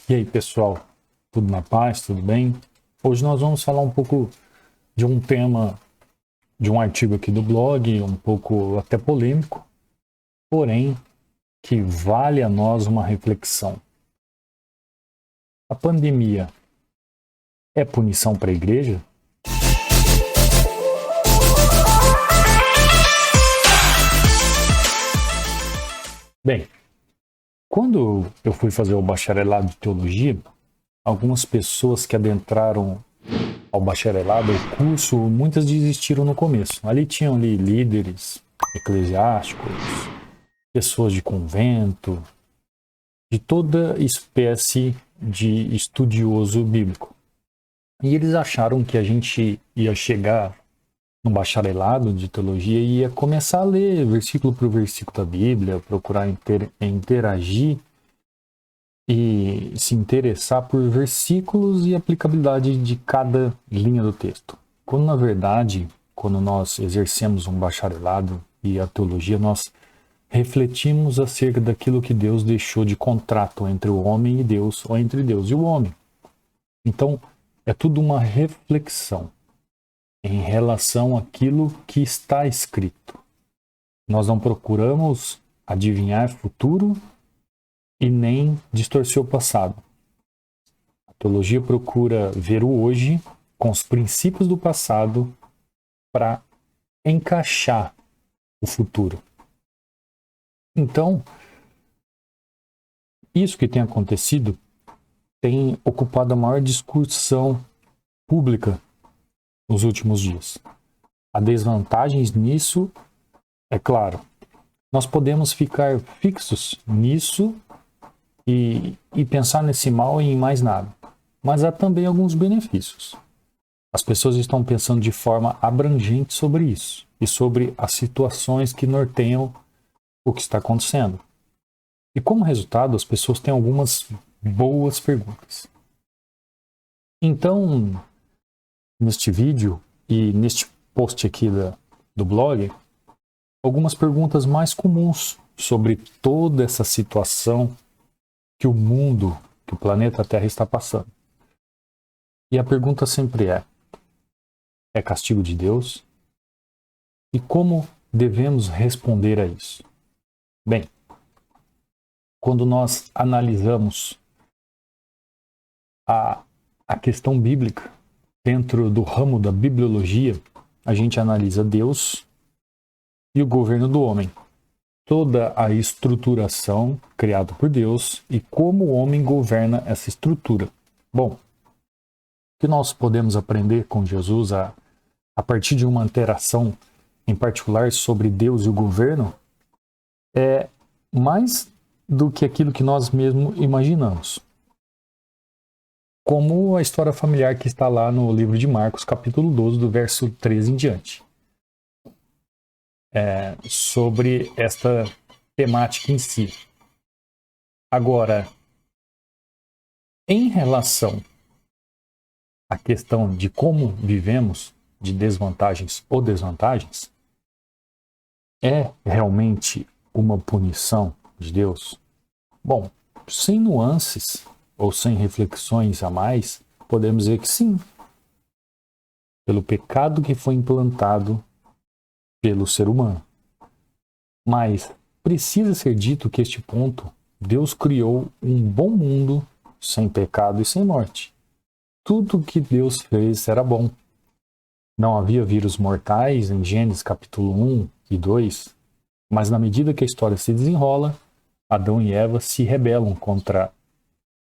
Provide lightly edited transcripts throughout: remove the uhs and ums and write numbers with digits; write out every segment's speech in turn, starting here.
E aí, pessoal, tudo na paz, tudo bem? Hoje nós vamos falar um pouco de um tema, de um artigo aqui do blog, um pouco até polêmico, porém que vale a nós uma reflexão. A pandemia é punição para a igreja? Bem, quando eu fui fazer o bacharelado de teologia, algumas pessoas que adentraram ao bacharelado, ao curso, muitas desistiram no começo. Ali tinham ali líderes eclesiásticos, pessoas de convento, de toda espécie de estudioso bíblico. E eles acharam que a gente ia chegar no bacharelado de teologia e ia começar a ler versículo por versículo da Bíblia, procurar interagir e se interessar por versículos e aplicabilidade de cada linha do texto. Quando, na verdade, quando nós exercemos um bacharelado e a teologia, nós refletimos acerca daquilo que Deus deixou de contrato entre o homem e Deus, ou entre Deus e o homem. Então, é tudo uma reflexão em relação àquilo que está escrito. Nós não procuramos adivinhar futuro e nem distorcer o passado. A teologia procura ver o hoje com os princípios do passado para encaixar o futuro. Então, isso que tem acontecido tem ocupado a maior discussão pública nos últimos dias. Há desvantagens nisso, é claro. Nós podemos ficar fixos nisso e pensar nesse mal e em mais nada. Mas há também alguns benefícios. As pessoas estão pensando de forma abrangente sobre isso e sobre as situações que norteiam o que está acontecendo. E como resultado, as pessoas têm algumas boas perguntas. Então, neste vídeo e neste post aqui do blog, algumas perguntas mais comuns sobre toda essa situação que o mundo, que o planeta Terra está passando. E a pergunta sempre é castigo de Deus? E como devemos responder a isso? Bem, quando nós analisamos a questão bíblica dentro do ramo da bibliologia, a gente analisa Deus e o governo do homem. Toda a estruturação criada por Deus e como o homem governa essa estrutura. Bom, o que nós podemos aprender com Jesus a partir de uma interação em particular sobre Deus e o governo é mais do que aquilo que nós mesmos imaginamos. Como a história familiar que está lá no livro de Marcos, capítulo 12, do verso 13 em diante. Sobre esta temática em si. Agora, em relação à questão de como vivemos, de desvantagens ou desvantagens, é realmente uma punição de Deus? Bom, sem nuances ou sem reflexões a mais, podemos dizer que sim. Pelo pecado que foi implantado pelo ser humano. Mas precisa ser dito que este ponto, Deus criou um bom mundo sem pecado e sem morte. Tudo que Deus fez era bom. Não havia vírus mortais em Gênesis capítulo 1 e 2, mas na medida que a história se desenrola, Adão e Eva se rebelam contra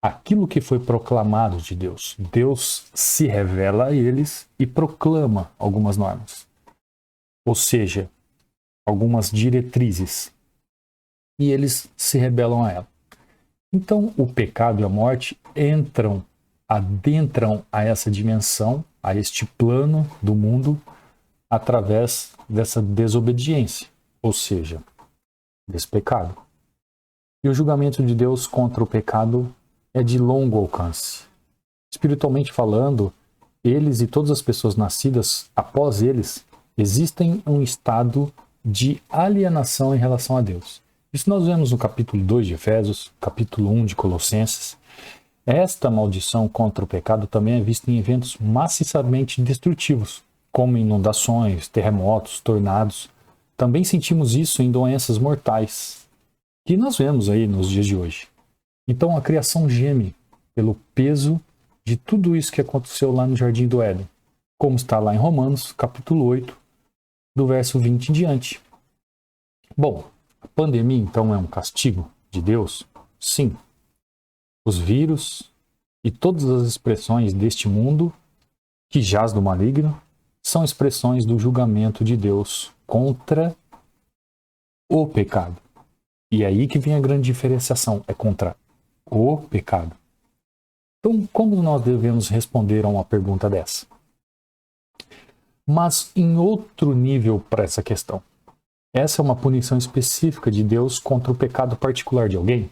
aquilo que foi proclamado de Deus. Deus se revela a eles e proclama algumas normas. Ou seja, algumas diretrizes. E eles se rebelam a ela. Então, o pecado e a morte adentram a essa dimensão, a este plano do mundo, através dessa desobediência. Ou seja, desse pecado. E o julgamento de Deus contra o pecado é de longo alcance. Espiritualmente falando, eles e todas as pessoas nascidas após eles existem um estado de alienação em relação a Deus. Isso nós vemos no capítulo 2 de Efésios, capítulo 1 de Colossenses. Esta maldição contra o pecado também é vista em eventos maciçamente destrutivos, como inundações, terremotos, tornados. Também sentimos isso em doenças mortais, que nós vemos aí nos dias de hoje. Então a criação geme pelo peso de tudo isso que aconteceu lá no Jardim do Éden, como está lá em Romanos, capítulo 8, do verso 20 em diante. Bom, a pandemia então é um castigo de Deus? Sim. Os vírus e todas as expressões deste mundo que jaz do maligno são expressões do julgamento de Deus contra o pecado. E é aí que vem a grande diferenciação, é contra o pecado. Então, como nós devemos responder a uma pergunta dessa? Mas em outro nível para essa questão. Essa é uma punição específica de Deus contra o pecado particular de alguém?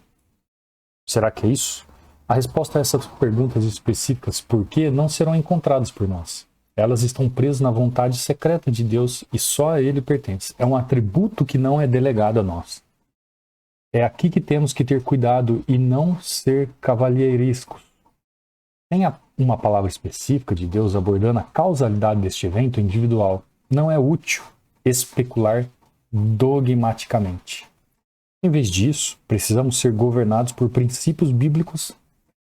Será que é isso? A resposta a essas perguntas específicas, por quê, não serão encontradas por nós. Elas estão presas na vontade secreta de Deus e só a Ele pertence. É um atributo que não é delegado a nós. É aqui que temos que ter cuidado e não ser cavalheirescos. Sem uma palavra específica de Deus abordando a causalidade deste evento individual, não é útil especular dogmaticamente. Em vez disso, precisamos ser governados por princípios bíblicos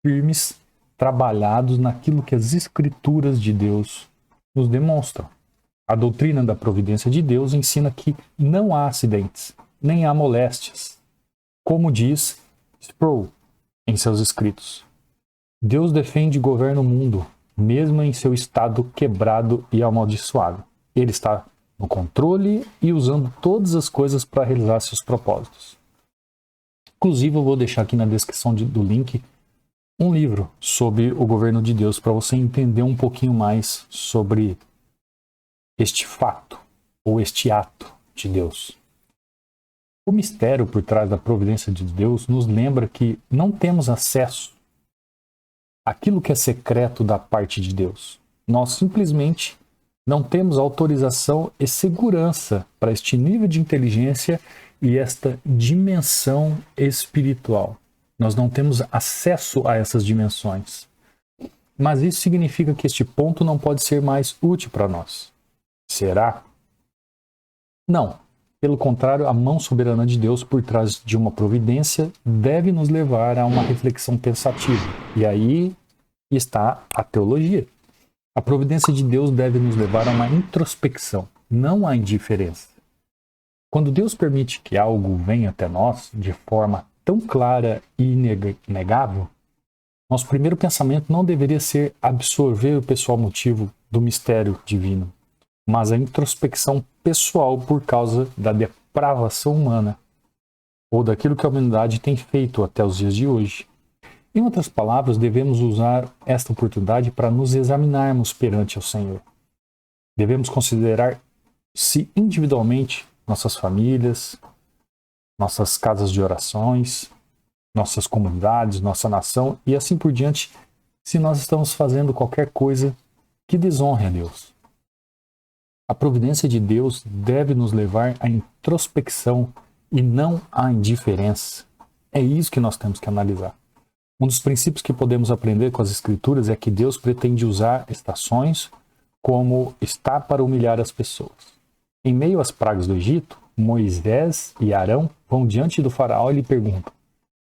firmes, trabalhados naquilo que as Escrituras de Deus nos demonstram. A doutrina da providência de Deus ensina que não há acidentes, nem há moléstias. Como diz Sproul em seus escritos, Deus defende e governa o mundo, mesmo em seu estado quebrado e amaldiçoado. Ele está no controle e usando todas as coisas para realizar seus propósitos. Inclusive, eu vou deixar aqui na descrição do link um livro sobre o governo de Deus para você entender um pouquinho mais sobre este fato ou este ato de Deus. O mistério por trás da providência de Deus nos lembra que não temos acesso àquilo que é secreto da parte de Deus. Nós simplesmente não temos autorização e segurança para este nível de inteligência e esta dimensão espiritual. Nós não temos acesso a essas dimensões. Mas isso significa que este ponto não pode ser mais útil para nós. Será? Não. Pelo contrário, a mão soberana de Deus por trás de uma providência deve nos levar a uma reflexão pensativa. E aí está a teologia. A providência de Deus deve nos levar a uma introspecção, não à indiferença. Quando Deus permite que algo venha até nós de forma tão clara e inegável, nosso primeiro pensamento não deveria ser absorver o pessoal motivo do mistério divino, mas a introspecção pessoal por causa da depravação humana, ou daquilo que a humanidade tem feito até os dias de hoje. Em outras palavras, devemos usar esta oportunidade para nos examinarmos perante o Senhor. Devemos considerar se individualmente nossas famílias, nossas casas de orações, nossas comunidades, nossa nação e assim por diante, se nós estamos fazendo qualquer coisa que desonre a Deus. A providência de Deus deve nos levar à introspecção e não à indiferença. É isso que nós temos que analisar. Um dos princípios que podemos aprender com as Escrituras é que Deus pretende usar estações como está para humilhar as pessoas. Em meio às pragas do Egito, Moisés e Arão vão diante do faraó e lhe perguntam: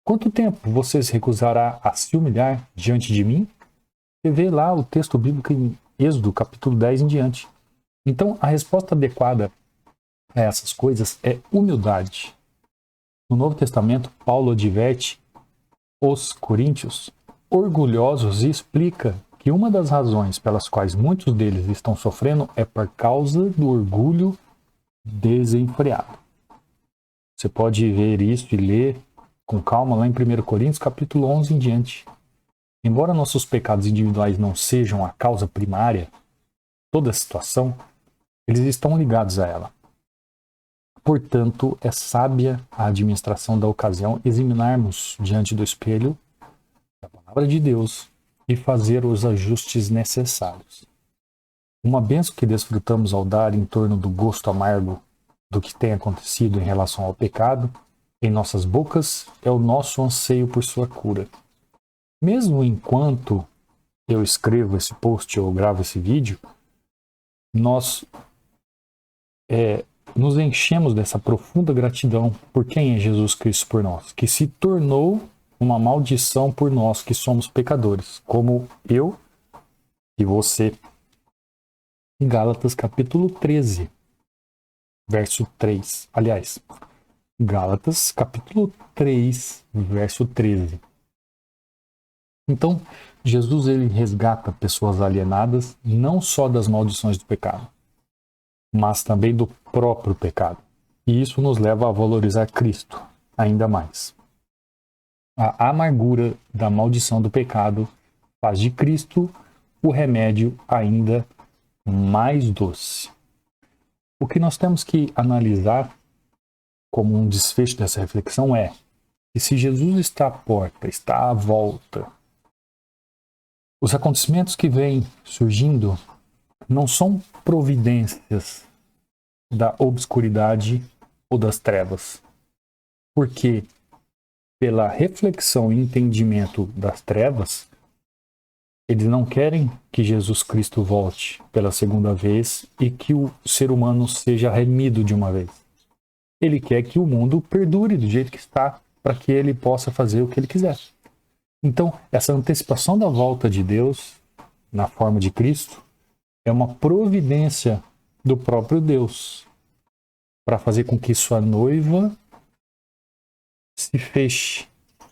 quanto tempo você se recusará a se humilhar diante de mim? Você vê lá o texto bíblico em Êxodo, capítulo 10 em diante. Então, a resposta adequada a essas coisas é humildade. No Novo Testamento, Paulo adverte os coríntios orgulhosos e explica que uma das razões pelas quais muitos deles estão sofrendo é por causa do orgulho desenfreado. Você pode ver isso e ler com calma lá em 1 Coríntios capítulo 11 em diante. Embora nossos pecados individuais não sejam a causa primária de toda a situação, eles estão ligados a ela. Portanto, é sábia a administração da ocasião examinarmos diante do espelho da palavra de Deus e fazer os ajustes necessários. Uma bênção que desfrutamos ao dar em torno do gosto amargo do que tem acontecido em relação ao pecado em nossas bocas é o nosso anseio por sua cura. Mesmo enquanto eu escrevo esse post ou gravo esse vídeo, nós nos enchemos dessa profunda gratidão por quem é Jesus Cristo por nós, que se tornou uma maldição por nós que somos pecadores, como eu e você. Em Gálatas capítulo 13, verso 3. Aliás, Gálatas capítulo 3, verso 13. Então, Jesus ele resgata pessoas alienadas não só das maldições do pecado, mas também do próprio pecado. E isso nos leva a valorizar Cristo ainda mais. A amargura da maldição do pecado faz de Cristo o remédio ainda mais doce. O que nós temos que analisar como um desfecho dessa reflexão é que se Jesus está à porta, está à volta, os acontecimentos que vêm surgindo não são providências da obscuridade ou das trevas, porque pela reflexão e entendimento das trevas, eles não querem que Jesus Cristo volte pela segunda vez e que o ser humano seja remido de uma vez. Ele quer que o mundo perdure do jeito que está, para que ele possa fazer o que ele quiser. Então, essa antecipação da volta de Deus, na forma de Cristo, é uma providência do próprio Deus, para fazer com que sua noiva se feche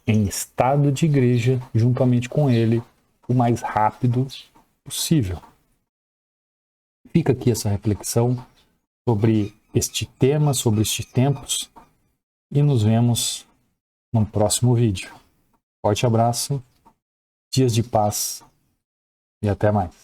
em estado de igreja juntamente com ele o mais rápido possível. Fica aqui essa reflexão sobre este tema, sobre estes tempos, e nos vemos no próximo vídeo. Forte abraço, dias de paz e até mais.